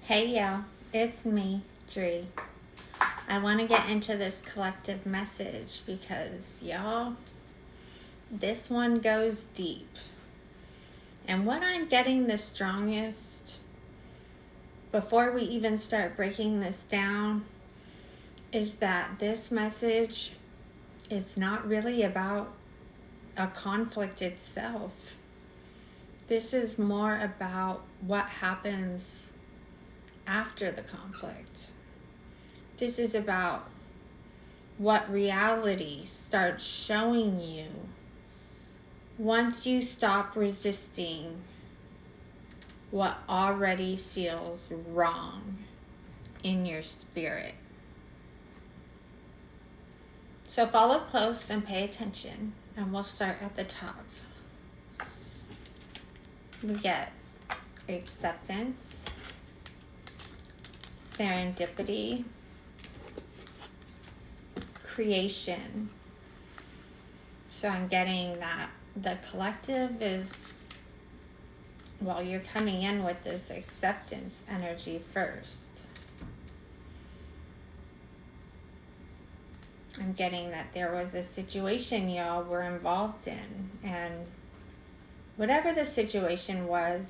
Hey y'all, it's me, Dree. I want to get into this collective message because y'all, this one goes deep. And what I'm getting the strongest, before we even start breaking this down, is that this message is not really about a conflict itself. This is more about what happens after the conflict. This is about what reality starts showing you once you stop resisting what already feels wrong in your spirit. So follow close and pay attention, and we'll start at the top. We get acceptance, serendipity, creation. So I'm getting that the collective is, well, you're coming in with this acceptance energy first. I'm getting that there was a situation y'all were involved in, and whatever the situation was,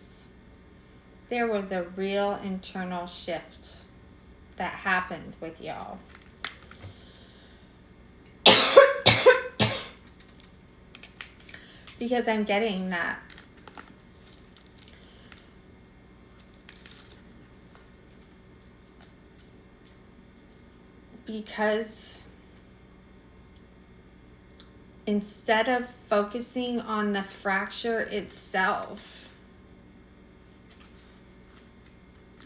there was a real internal shift that happened with y'all. Because I'm getting that because instead of focusing on the fracture itself,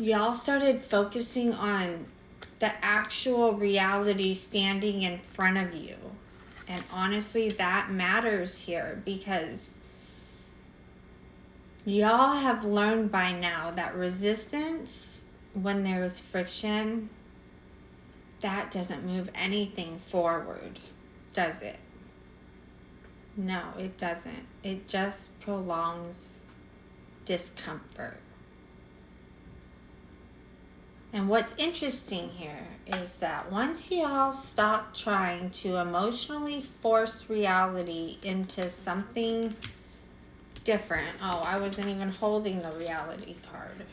y'all started focusing on the actual reality standing in front of you. And honestly, that matters here because y'all have learned by now that resistance, when there's friction, that doesn't move anything forward, does it? No, it doesn't. It just prolongs discomfort. And what's interesting here is that once y'all stop trying to emotionally force reality into something different. Oh, I wasn't even holding the reality card.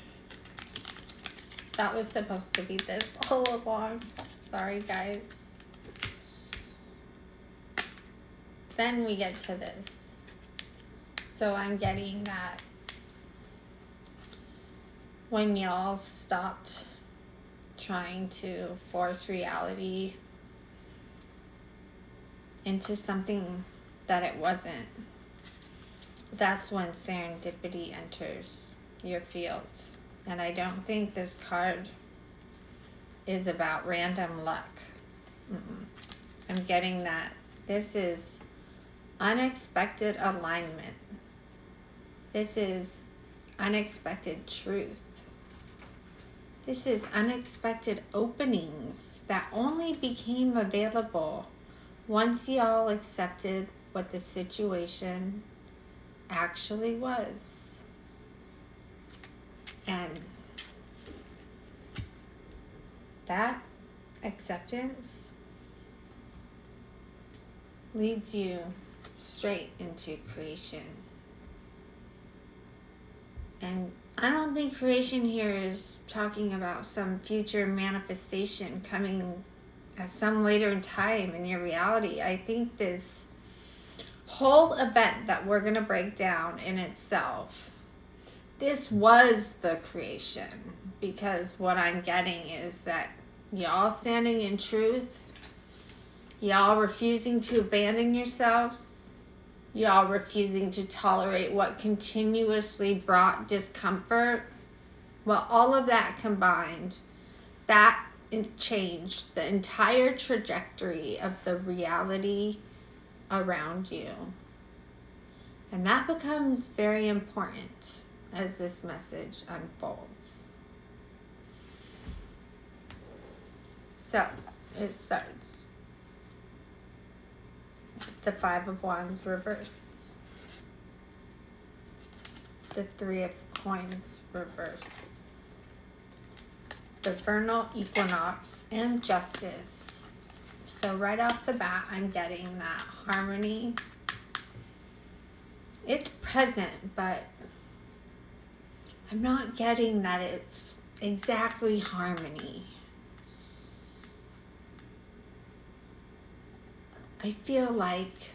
That was supposed to be this all along. Sorry, guys. Then we get to this. So I'm getting that when y'all stopped trying to force reality into something that it wasn't, that's when serendipity enters your fields. And I don't think this card is about random luck. I'm getting that this is unexpected alignment. This is unexpected truth. This is unexpected openings that only became available once y'all accepted what the situation actually was. And that acceptance leads you straight into creation. And I don't think creation here is talking about some future manifestation coming at some later time in your reality. I think this whole event that we're going to break down in itself, this was the creation, because what I'm getting is that y'all standing in truth, y'all refusing to abandon yourselves, y'all refusing to tolerate what continuously brought discomfort. Well, all of that combined, that changed the entire trajectory of the reality around you. And that becomes very important as this message unfolds. So, it starts with the Five of Wands reversed, the Three of Coins reversed, the vernal equinox and justice. So right off the bat, I'm getting that harmony. It's present, but I'm not getting that it's exactly harmony. I feel like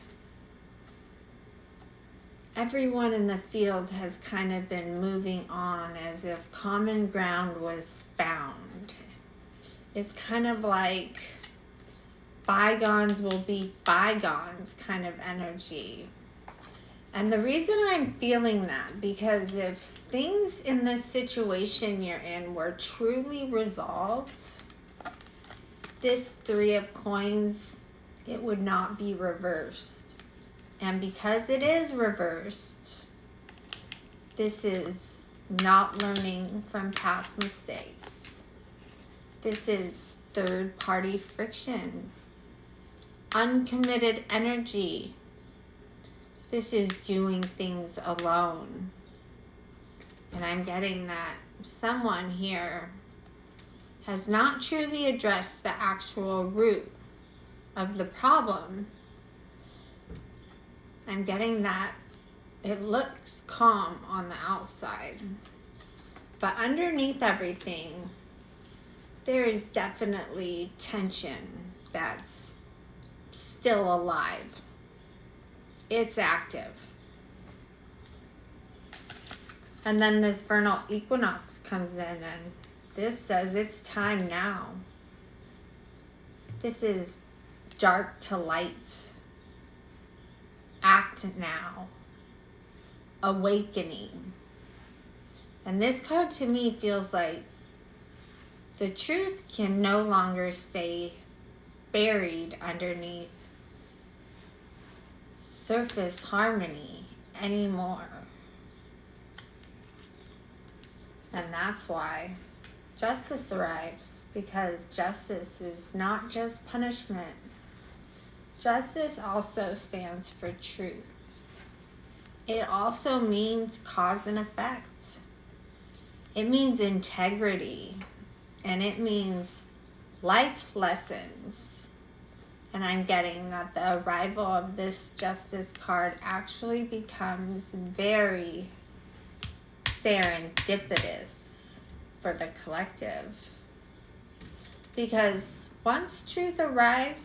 everyone in the field has kind of been moving on as if common ground was found. It's kind of like bygones will be bygones kind of energy. And the reason I'm feeling that, because if things in this situation you're in were truly resolved, this Three of Coins, it would not be reversed. And because it is reversed, this is not learning from past mistakes. This is third-party friction, uncommitted energy. This is doing things alone. And I'm getting that someone here has not truly addressed the actual root of the problem. I'm getting that it looks calm on the outside, but underneath everything, there is definitely tension that's still alive. It's active. And then this vernal equinox comes in, and this says it's time now. This is dark to light. Act now. Awakening. And this card to me feels like the truth can no longer stay buried underneath surface harmony anymore. And that's why justice arrives, because justice is not just punishment. Justice also stands for truth. It also means cause and effect. It means integrity, and it means life lessons. And I'm getting that the arrival of this justice card actually becomes very serendipitous for the collective. Because once truth arrives,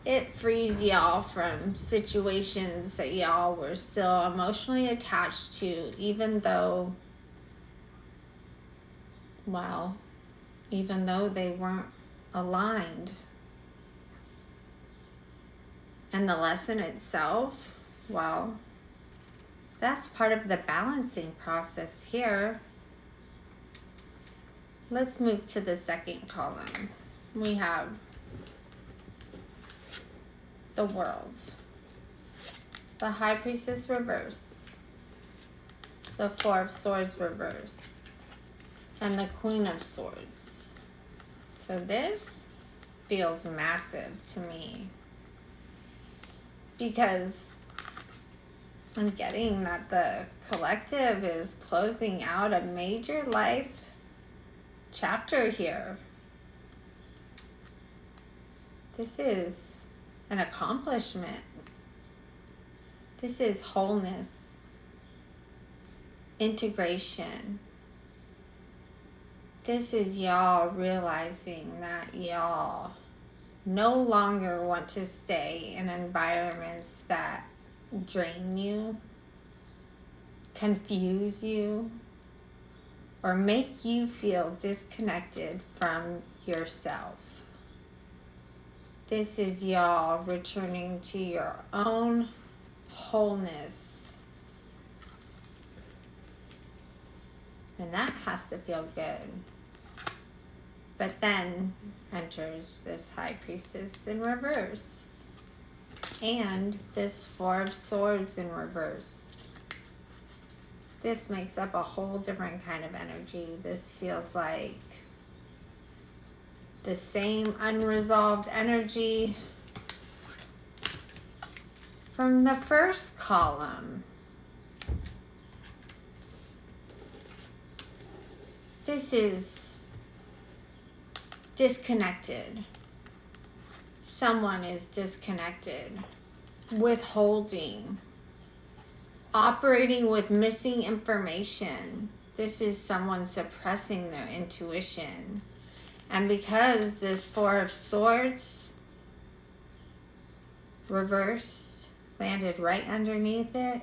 it frees y'all from situations that y'all were still emotionally attached to, even though they weren't aligned. And the lesson itself, that's part of the balancing process here. Let's move to the second column. We have the World, the High Priestess reverse, the Four of Swords reverse, and the Queen of Swords. So this feels massive to me, because I'm getting that the collective is closing out a major life chapter here. This is an accomplishment. This is wholeness, integration. This is y'all realizing that y'all no longer want to stay in environments that drain you, confuse you, or make you feel disconnected from yourself. This is y'all returning to your own wholeness. And that has to feel good. But then enters this High Priestess in reverse. And this Four of Swords in reverse. This makes up a whole different kind of energy. This feels like the same unresolved energy from the first column. This is disconnected. Someone is disconnected, withholding, operating with missing information. This is someone suppressing their intuition. And because this Four of Swords reversed, landed right underneath it,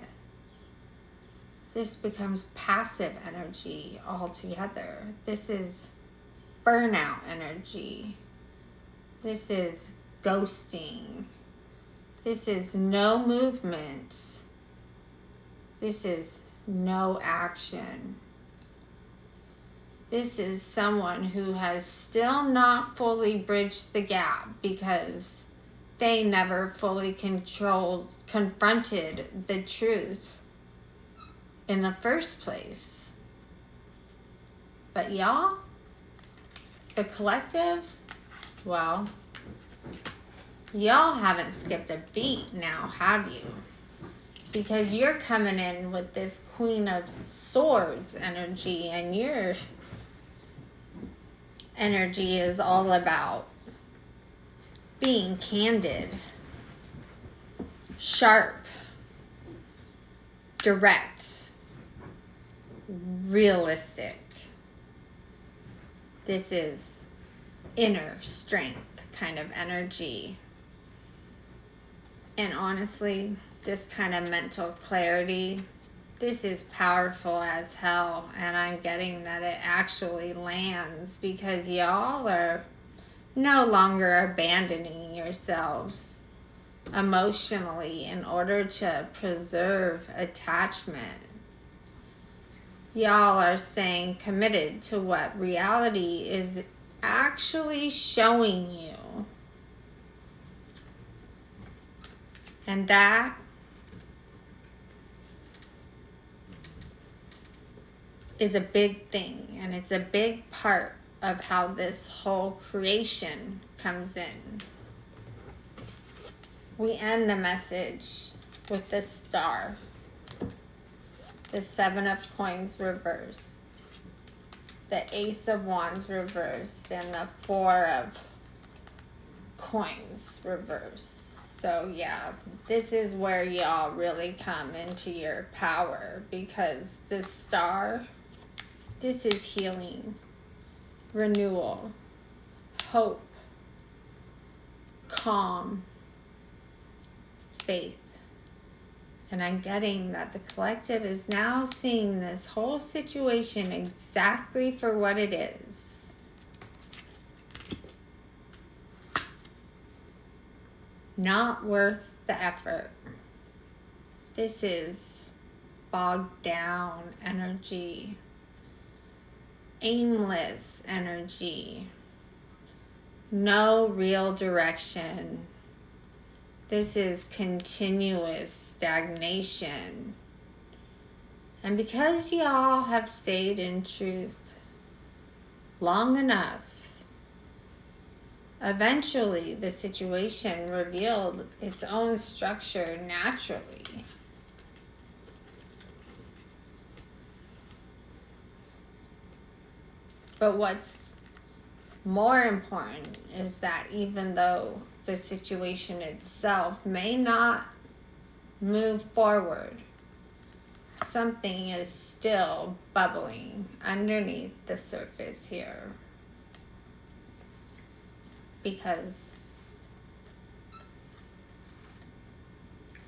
this becomes passive energy altogether. This is burnout energy. This is ghosting. This is no movement. This is no action. This is someone who has still not fully bridged the gap because they never fully confronted the truth in the first place. But y'all, the collective, well, y'all haven't skipped a beat now, have you? Because you're coming in with this Queen of Swords energy, and your energy is all about being candid, sharp, direct, realistic. This is inner strength kind of energy. And honestly, this kind of mental clarity, this is powerful as hell. And I'm getting that it actually lands because y'all are no longer abandoning yourselves emotionally in order to preserve attachment. Y'all are staying committed to what reality is actually showing you. And that is a big thing, and it's a big part of how this whole creation comes in. We end the message with the Star, the Seven of Coins reversed, the Ace of Wands reversed, and the Four of Coins reversed. So yeah, this is where y'all really come into your power, because the Star, this is healing, renewal, hope, calm, faith. And I'm getting that the collective is now seeing this whole situation exactly for what it is. Not worth the effort. This is bogged down energy, aimless energy, no real direction. This is continuous stagnation. And because y'all have stayed in truth long enough, eventually the situation revealed its own structure naturally. But what's more important is that even though the situation itself may not move forward, something is still bubbling underneath the surface here. Because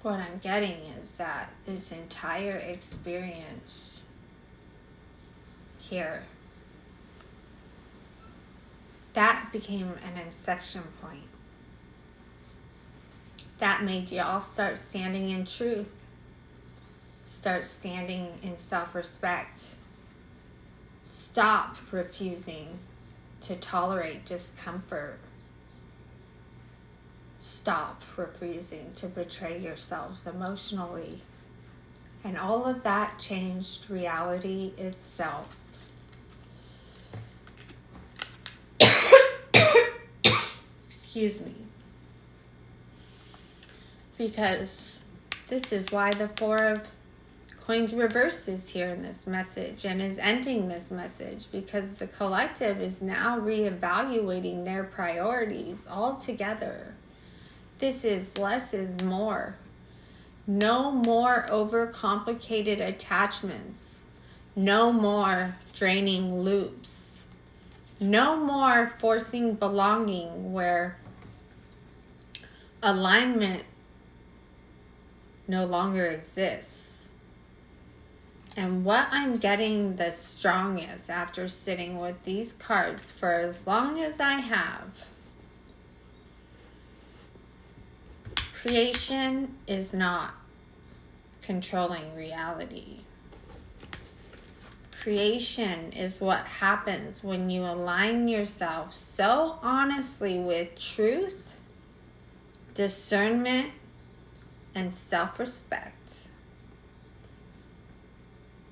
what I'm getting is that this entire experience here, that became an inception point. That made y'all start standing in truth, start standing in self-respect, stop refusing to tolerate discomfort, stop refusing to betray yourselves emotionally. And all of that changed reality itself. Excuse me. Because this is why the Four of Coins reverses here in this message and is ending this message because the collective is now reevaluating their priorities altogether. This is less is more. No more overcomplicated attachments. No more draining loops. No more forcing belonging where alignment no longer exists. And what I'm getting the strongest after sitting with these cards for as long as I have, creation is not controlling reality. Creation is what happens when you align yourself so honestly with truth, discernment, and self-respect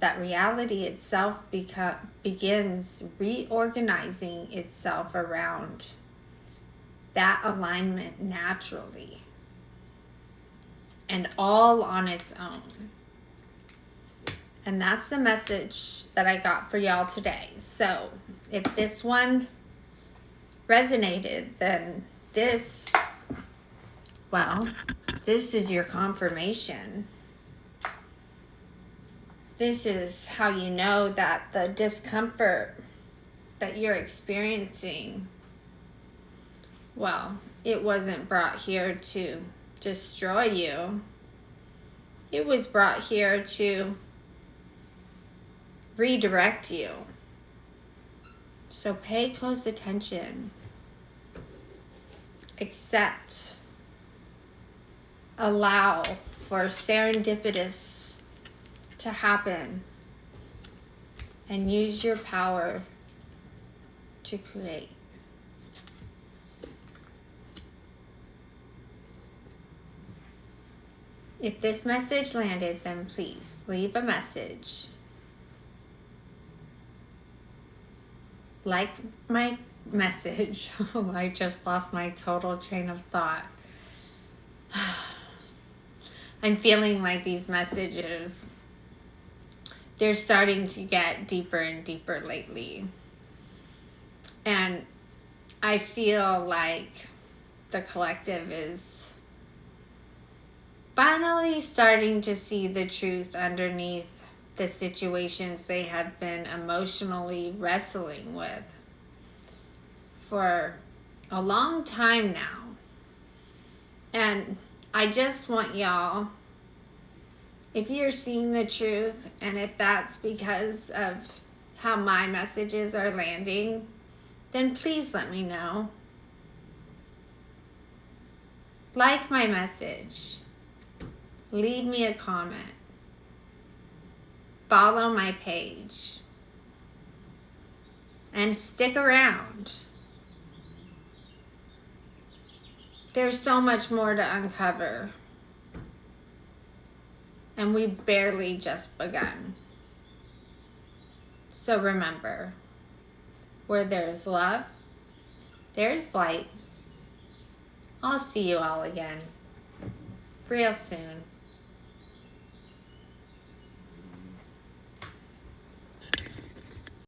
that reality itself begins reorganizing itself around that alignment naturally and all on its own. And that's the message that I got for y'all today. So if this one resonated, then this is your confirmation. This is how you know that the discomfort that you're experiencing, it wasn't brought here to destroy you. It was brought here to redirect you. So pay close attention. Accept. Allow for serendipitous to happen. And use your power to create. If this message landed, then please leave a message. Like my message. I just lost my total train of thought. I'm feeling like these messages, they're starting to get deeper and deeper lately. And I feel like the collective is finally starting to see the truth underneath the situations they have been emotionally wrestling with for a long time now. And I just want y'all, if you're seeing the truth, and if that's because of how my messages are landing, then please let me know. Like my message. Leave me a comment. Follow my page. And stick around. There's so much more to uncover. And we've barely just begun. So remember, where there's love, there's light. I'll see you all again real soon.